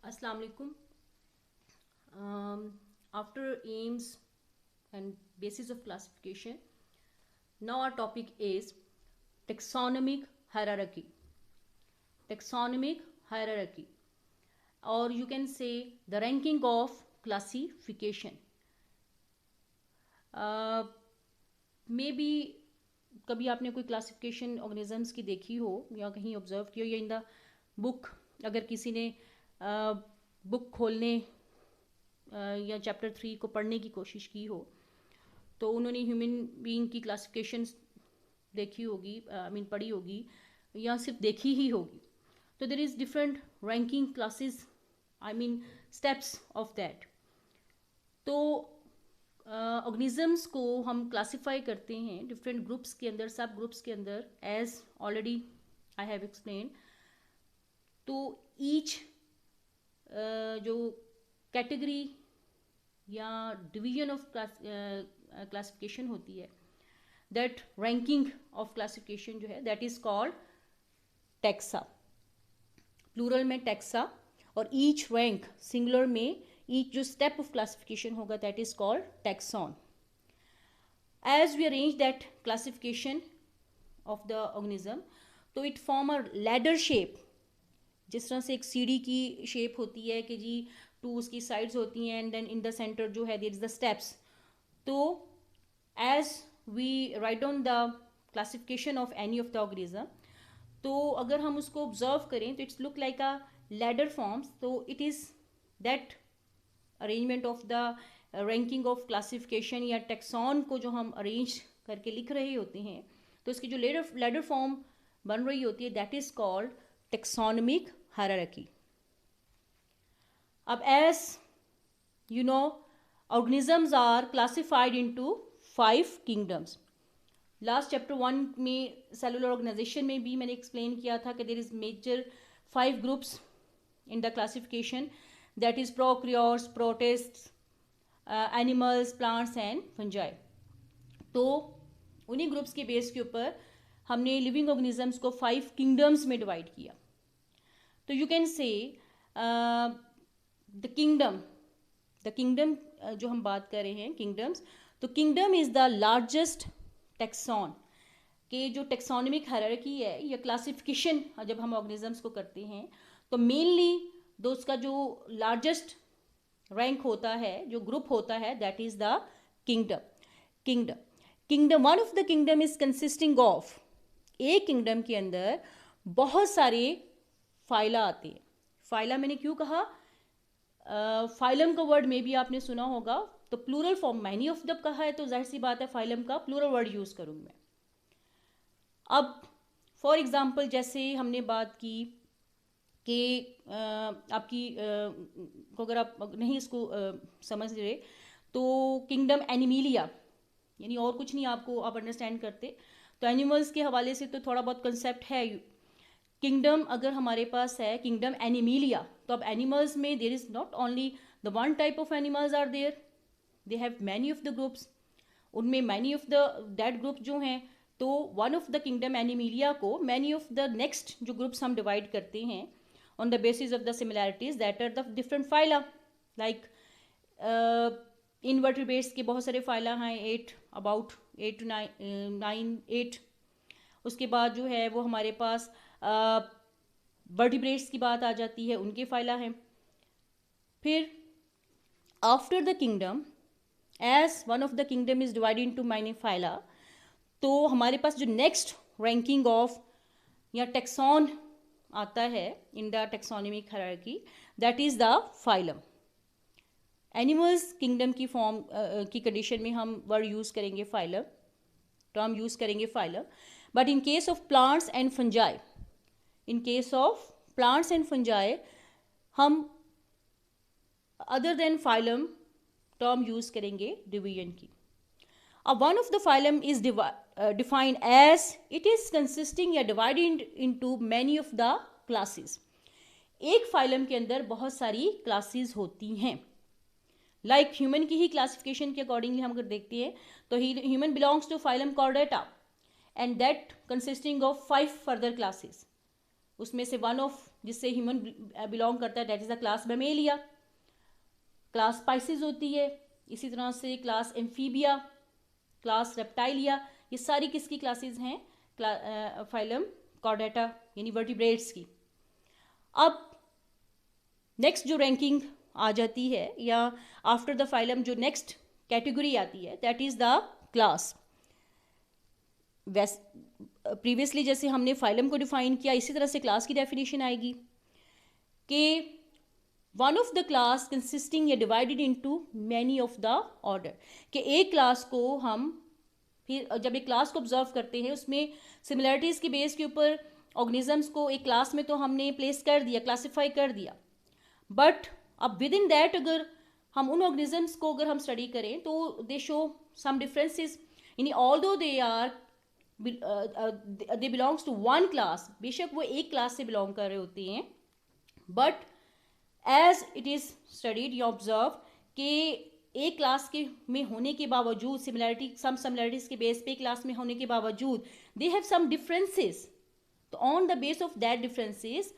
Assalamu alaikum. After aims and basis of classification, now our topic is taxonomic hierarchy. Taxonomic hierarchy, or you can say the ranking of classification. Maybe कभी आपने कोई classification organisms की देखी हो या कहीं observe की हो या इन द बुक, अगर किसी ने बुक खोलने या चैप्टर 3 को पढ़ने की कोशिश की हो तो उन्होंने ह्यूमन बीइंग की क्लासिफिकेशन देखी होगी, पढ़ी होगी या सिर्फ देखी ही होगी. तो there is different ranking classes, steps of that. तो ऑर्गेनिजम्स को हम क्लासीफाई करते हैं डिफरेंट ग्रुप्स के अंदर, सब ग्रुप्स के अंदर, as already I have explain. तो ईच जो कैटेगरी या डिवीजन ऑफ क्लासिफिकेशन होती है, दैट रैंकिंग ऑफ क्लासिफिकेशन जो है that is called taxa, plural में टैक्सा, और ईच रैंक सिंगुलर में ईच जो स्टेप ऑफ क्लासिफिकेशन होगा that is called taxon. As we arrange that classification of the organism, तो it form a ladder shape. जिस तरह से एक सीढ़ी की शेप होती है कि जी टू उसकी साइड्स होती हैं and then in the centre जो है देयर इज द स्टेप्स. तो as we write down the classification of any of the organism, तो अगर हम उसको ऑब्जर्व करें तो it's look like a ladder forms. तो it is that arrangement of the ranking of classification या taxon को जो हम अरेंज करके लिख रहे होते हैं, तो इसकी जो लैडर फॉर्म बन रही होती है that is called taxonomic hierarchy. अब as you know, organisms are classified into 5 kingdoms. Last chapter 1 में सेलुलर ऑर्गेनाइजेशन में भी मैंने एक्सप्लेन किया था कि there is major 5 groups in the classification, that is prokaryotes, protists, animals, plants and fungi. तो उन्हीं ग्रुप्स के बेस के ऊपर हमने लिविंग ऑर्गेनिजम्स को 5 किंगडम्स में डिवाइड किया. तो you can say the kingdom जो हम बात कर रहे हैं किंगडम्स, तो kingdom is the largest taxon के जो टैक्सोनॉमिक हायरार्की है या क्लासिफिकेशन जब हम ऑर्गेनिजम्स को करते हैं तो मेनली दो उसका जो लार्जेस्ट रैंक होता है, जो ग्रुप होता है, that is the kingdom. One of the kingdom is consisting of, एक किंगडम के अंदर बहुत सारे फाइला आते हैं. फाइला मैंने क्यों कहा, फाइलम का वर्ड में भी आपने सुना होगा, तो plural form many of the कहा है तो जाहिर सी बात है फाइलम का प्लूरल वर्ड यूज करूंगी मैं. अब फॉर एग्जाम्पल जैसे हमने बात की कि आपकी को अगर आप नहीं इसको समझ रहे तो किंगडम एनिमीलिया, यानी और कुछ नहीं आपको आप अंडरस्टैंड करते, तो एनिमल्स के हवाले से तो थोड़ा बहुत कंसेप्ट है. किंगडम अगर हमारे पास है किंगडम एनिमीलिया, तो अब एनिमल्स में there is not only the one type of animals are there, they have many of the groups. उनमें many of the that group जो हैं, तो one of the kingdom animalia को मैनी ऑफ द नेक्स्ट जो groups हम divide करते हैं on the basis of the similarities that are the different phyla, like invertebrates के बहुत सारे phyla हैं, 8 to 9. उसके बाद जो है वो हमारे पास vertebrates की बात आ जाती है, उनके phyla हैं. फिर after the kingdom, as one of the kingdom is divided into many phyla, तो हमारे पास जो next ranking of या taxon आता है in the taxonomic hierarchy, that is the phylum. Animals kingdom की फॉर्म की कंडीशन में हम वर्ड यूज करेंगे फाइलम, टर्म यूज करेंगे phylum. But in case of plants and fungi, हम other than phylum term use करेंगे डिवीजन की. अब one of the phylum is defined as it is consisting या divided into many of the classes. एक phylum के अंदर बहुत सारी क्लासेस होती हैं. लाइक ह्यूमन की ही क्लासिफिकेशन के अकॉर्डिंगली हम अगर देखते हैं तो human belongs to phylum chordata and that consisting of 5 further classes. उसमें से वन ऑफ जिससे ह्यूमन बिलोंग करता है, that is the class mammalia. Class species होती है, इसी तरह से क्लास एम्फीबिया, क्लास रेप्टाइलिया, ये सारी किसकी क्लासेस हैं? फाइलम कॉर्डेटा यानी वर्टिब्रेट्स की। अब नेक्स्ट जो रैंकिंग आ जाती है या आफ्टर द फाइलम जो नेक्स्ट कैटेगरी आती है, that is the class. Previously जैसे हमने फाइलम को डिफाइन किया, इसी तरह से क्लास की डेफिनेशन आएगी कि one of the class consisting या divided into many of the order, कि एक क्लास को हम फिर जब एक क्लास को ऑब्जर्व करते हैं उसमें सिमिलैरिटीज़ की बेस के ऊपर ऑर्गेनिजम्स को एक क्लास में तो हमने प्लेस कर दिया, क्लासिफाई कर दिया, बट अब विद इन दैट अगर हम उन ऑर्गेनिजम्स को अगर हम स्टडी करें तो दे शो सम डिफरेंसेस, यानी although they are they belongs to one class, बेशक वो एक क्लास से बिलोंग कर रहे होते हैं, but as it is studied या ऑब्जर्व कि एक क्लास के में होने के बावजूद सिमिलैरिटीज के बेस पे क्लास में होने के बावजूद दे हैव सम डिफरेंसेस, तो on the base of that differences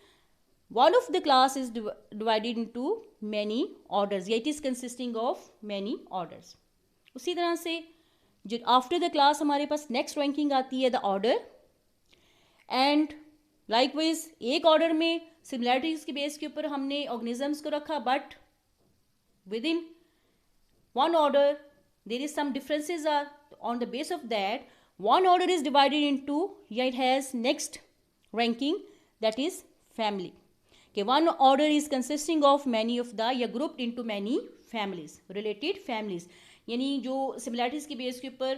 one of the class is divided into many orders, या it is consisting of many orders। उसी तरह से जो आफ्टर द क्लास हमारे पास नेक्स्ट रैंकिंग आती है द ऑर्डर, एंड लाइकवाइज एक ऑर्डर में सिमिलैरिटीज के बेस के ऊपर हमने ऑर्गेनिजम्स को रखा, but within one order there is some differences are, on the base of that one order is divided into, या it has next ranking that is family, कि one order is consisting of many of the या grouped into many families, related families, यानी जो similarities के base के ऊपर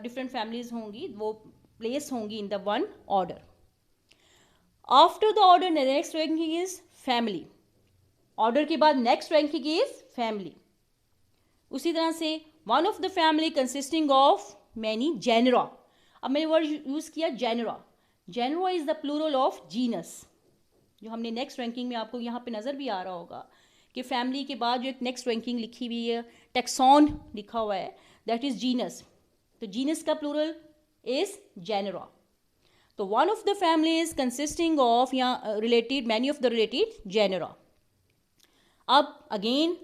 different families होंगी वो प्लेस होंगी in the one order. After the order next ranking is family, order के बाद नेक्स्ट रैंकिंग इज फैमिली। उसी तरह से one of the family consisting of many genera, अब मैंने वर्ड यूज किया genera, genera is the plural of genus, जो हमने नेक्स्ट रैंकिंग में आपको यहाँ पे नज़र भी आ रहा होगा कि फैमिली के बाद जो एक नेक्स्ट रैंकिंग लिखी हुई है, टेक्सॉन लिखा हुआ है, दैट इज जीनस, तो जीनस का प्लूरल इज जेनरा। तो one of the family is consisting of या related many of the related genera. अब again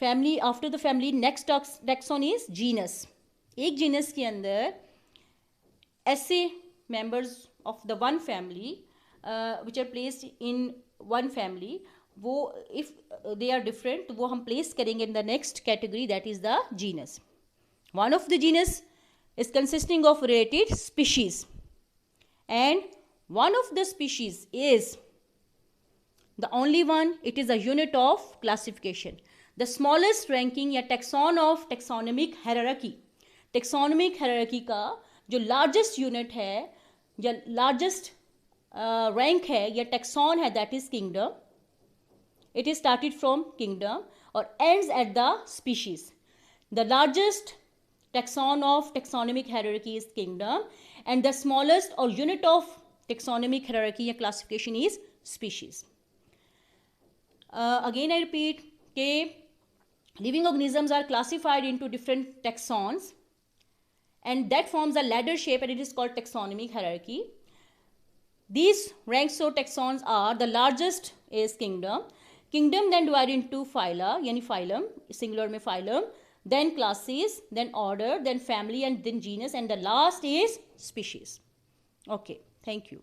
family, after the family next taxon is genus, एक जीनस के अंदर ऐसे members of the one family which are placed in one family, वो if they are different तो वो हम place करेंगे in the next category, that is the genus। one of the genus is consisting of related species, and one of the species is the only one, it is a unit of classification, the smallest ranking या taxon of taxonomic hierarchy, taxonomic hierarchy का जो largest unit है या largest rank है या taxon है, that is kingdom, it is started from kingdom और ends at the species. The largest taxon of taxonomic hierarchy is kingdom, and the smallest और unit of taxonomic hierarchy या classification is species. Again I repeat के living organisms are classified into different taxons, and that forms a ladder shape, and it is called taxonomic hierarchy. These ranks or taxons are, the largest is kingdom, then divided into phyla, yani phylum, singular में phylum, then classes, then order, then family, and then genus, and the last is species. Okay, thank you.